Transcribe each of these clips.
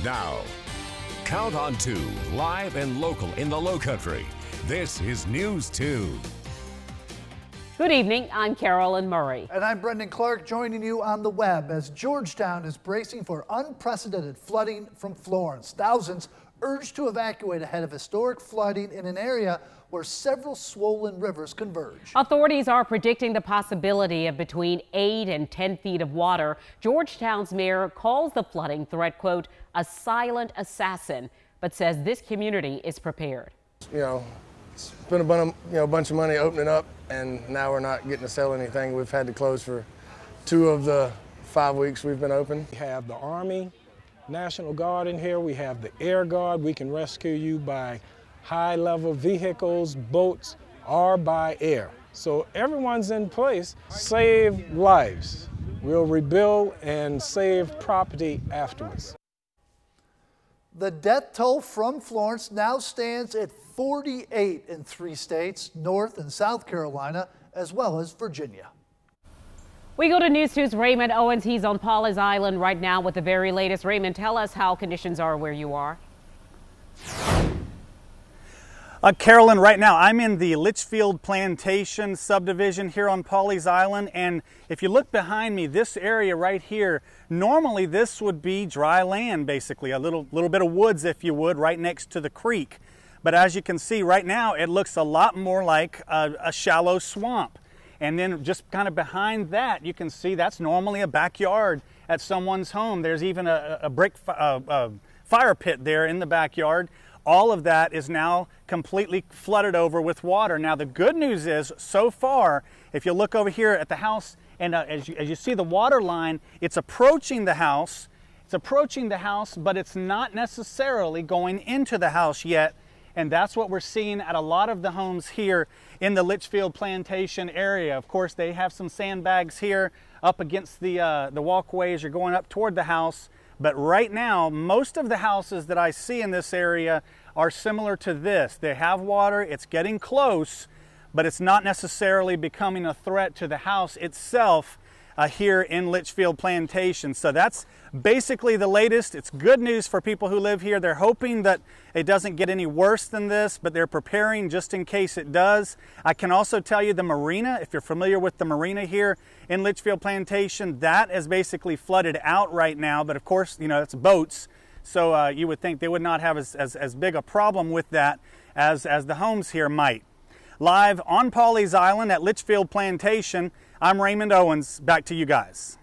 Now, Count on 2, live and local in the Lowcountry. This is News 2. Good evening, I'm Carolyn Murray. And I'm Brendan Clark, joining you on the web as Georgetown is bracing for unprecedented flooding from Florence. Thousands urged to evacuate ahead of historic flooding in an area where several swollen rivers converge. Authorities are predicting the possibility of between 8 and 10 feet of water. Georgetown's mayor calls the flooding threat, quote, a silent assassin, but says this community is prepared. You know, it's been a bunch of money opening up, and now we're not getting to sell anything. We've had to close for 2 of the 5 weeks we've been open. We have the Army, National Guard in here. We have the Air Guard. We can rescue you by high-level vehicles, boats, or by air. So everyone's in place. Save lives. We'll rebuild and save property afterwards. The death toll from Florence now stands at 48 in 3 states, North and South Carolina, as well as Virginia. We go to News 2's Raymond Owens. He's on Pawleys Island right now with the very latest. Raymond, tell us how conditions are where you are. Carolyn, right now I'm in the Litchfield Plantation subdivision here on Pawleys Island, and if you look behind me, this area right here, normally this would be dry land, basically a little bit of woods, if you would, right next to the creek. But as you can see right now, it looks a lot more like a shallow swamp. And then just kind of behind that, you can see that's normally a backyard at someone's home. There's even a brick fire pit there in the backyard. All of that is now completely flooded over with water. Now the good news is, so far, if you look over here at the house, and as you see the water line, it's approaching the house. It's approaching the house, but it's not necessarily going into the house yet. And that's what we're seeing at a lot of the homes here in the Litchfield Plantation area. Of course, they have some sandbags here up against the walkway as you're going up toward the house. But right now, most of the houses that I see in this area are similar to this. They have water, it's getting close, but it's not necessarily becoming a threat to the house itself here in Litchfield Plantation. So that's basically the latest. It's good news for people who live here. They're hoping that it doesn't get any worse than this, but they're preparing just in case it does. I can also tell you the marina, if you're familiar with the marina here in Litchfield Plantation, that is basically flooded out right now. But of course, you know, it's boats. So you would think they would not have as big a problem with that as the homes here might. Live on Pawleys Island at Litchfield Plantation, I'm Raymond Owens. Back to you guys.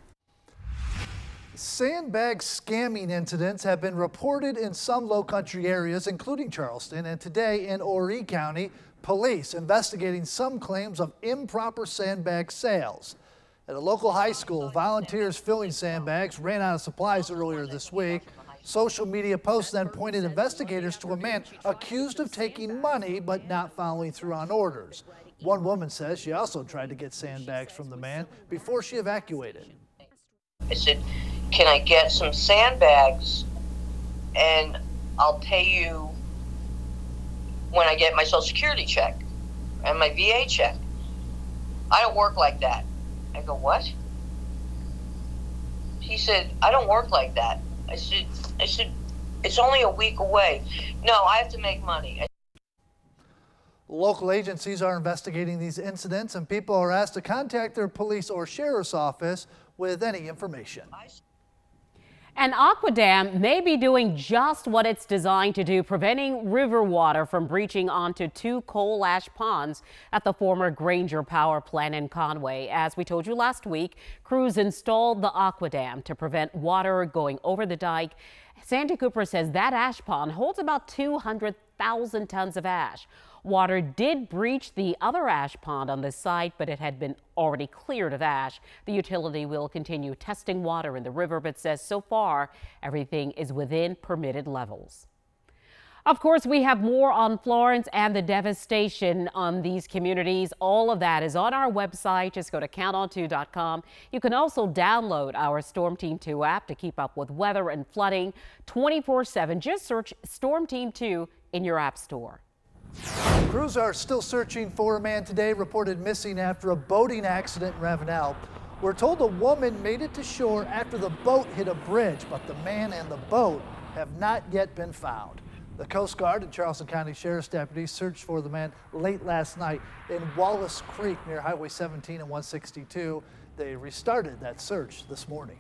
Sandbag scamming incidents have been reported in some Lowcountry areas, including Charleston, and today in Horry County, police investigating some claims of improper sandbag sales. At a local high school, volunteers filling sandbags ran out of supplies earlier this week. Social media posts then pointed investigators to a man accused of taking money but not following through on orders. One woman says she also tried to get sandbags from the man before she evacuated. I said, can I get some sandbags and I'll pay you when I get my Social Security check and my VA check. I don't work like that. I go, what? He said, I don't work like that. I said, it's only a week away. No, I have to make money. Local agencies are investigating these incidents, and people are asked to contact their police or sheriff's office with any information. An aqua dam may be doing just what it's designed to do, preventing river water from breaching onto 2 coal ash ponds at the former Granger Power Plant in Conway. As we told you last week, crews installed the aqua dam to prevent water going over the dike. Sandy Cooper says that ash pond holds about 200,000 tons of ash. Water did breach the other ash pond on this site, but it had been already cleared of ash. The utility will continue testing water in the river, but says so far everything is within permitted levels. Of course, we have more on Florence and the devastation on these communities. All of that is on our website. Just go to counton2.com. You can also download our Storm Team 2 app to keep up with weather and flooding 24/7. Just search Storm Team 2 in your app store. Crews are still searching for a man today reported missing after a boating accident in Ravenel. We're told a woman made it to shore after the boat hit a bridge, but the man and the boat have not yet been found. The Coast Guard and Charleston County Sheriff's deputies searched for the man late last night in Wallace Creek near Highway 17 and 162. They restarted that search this morning.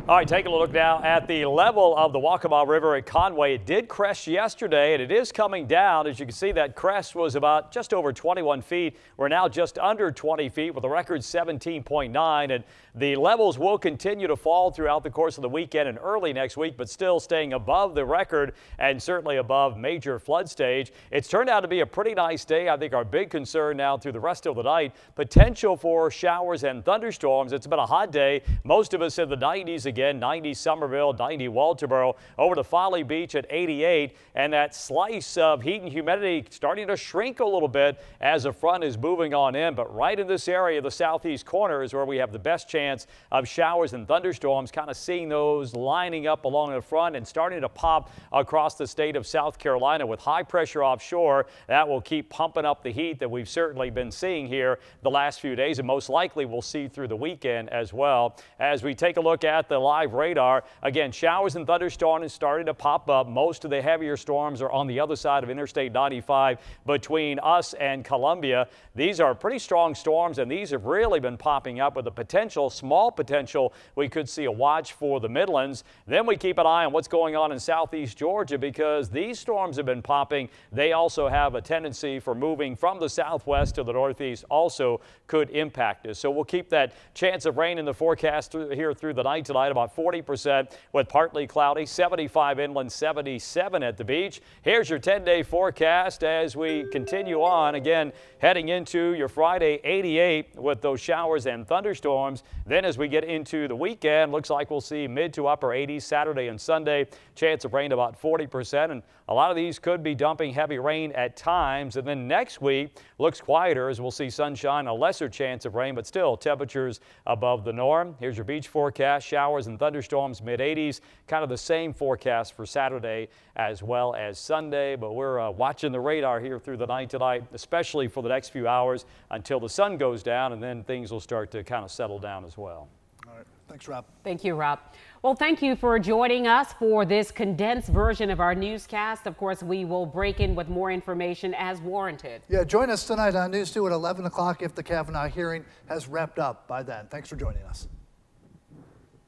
All right, taking a look now at the level of the Waccamaw River at Conway. It did crest yesterday, and it is coming down. As you can see, that crest was about just over 21 feet. We're now just under 20 feet with a record 17.9, and the levels will continue to fall throughout the course of the weekend and early next week, but still staying above the record and certainly above major flood stage. It's turned out to be a pretty nice day. I think our big concern now through the rest of the night, potential for showers and thunderstorms. It's been a hot day. Most of us in the 90s again, 90 Somerville, 90 Walterboro, over to Folly Beach at 88, and that slice of heat and humidity starting to shrink a little bit as a front is moving on in. But right in this area, the southeast corner, is where we have the best chance of showers and thunderstorms, kind of seeing those lining up along the front and starting to pop across the state of South Carolina with high pressure offshore. That will keep pumping up the heat that we've certainly been seeing here the last few days, and most likely we'll see through the weekend as well. As we take a look at the live radar, again, showers and thunderstorms starting to pop up. Most of the heavier storms are on the other side of Interstate 95 between us and Columbia. These are pretty strong storms, and these have really been popping up with the potential, small potential, we could see a watch for the Midlands. Then we keep an eye on what's going on in southeast Georgia, because these storms have been popping. They also have a tendency for moving from the southwest to the northeast, also could impact us. So we'll keep that chance of rain in the forecast here through the night tonight, about 40% with partly cloudy, 75 inland, 77 at the beach. Here's your 10-day forecast as we continue on. Again, heading into your Friday, 88 with those showers and thunderstorms. Then as we get into the weekend, looks like we'll see mid to upper 80s Saturday and Sunday. Chance of rain about 40%, and a lot of these could be dumping heavy rain at times. And then next week looks quieter as we'll see sunshine, a lesser chance of rain, but still temperatures above the norm. Here's your beach forecast, showers and thunderstorms mid-80s, kind of the same forecast for Saturday as well as Sunday. But we're watching the radar here through the night tonight, especially for the next few hours until the sun goes down, and then things will start to kind of settle down as well. All right. Thanks, Rob. Thank you, Rob. Well, thank you for joining us for this condensed version of our newscast. Of course, we will break in with more information as warranted. Yeah, join us tonight on News 2 at 11 o'clock if the Kavanaugh hearing has wrapped up by then. Thanks for joining us.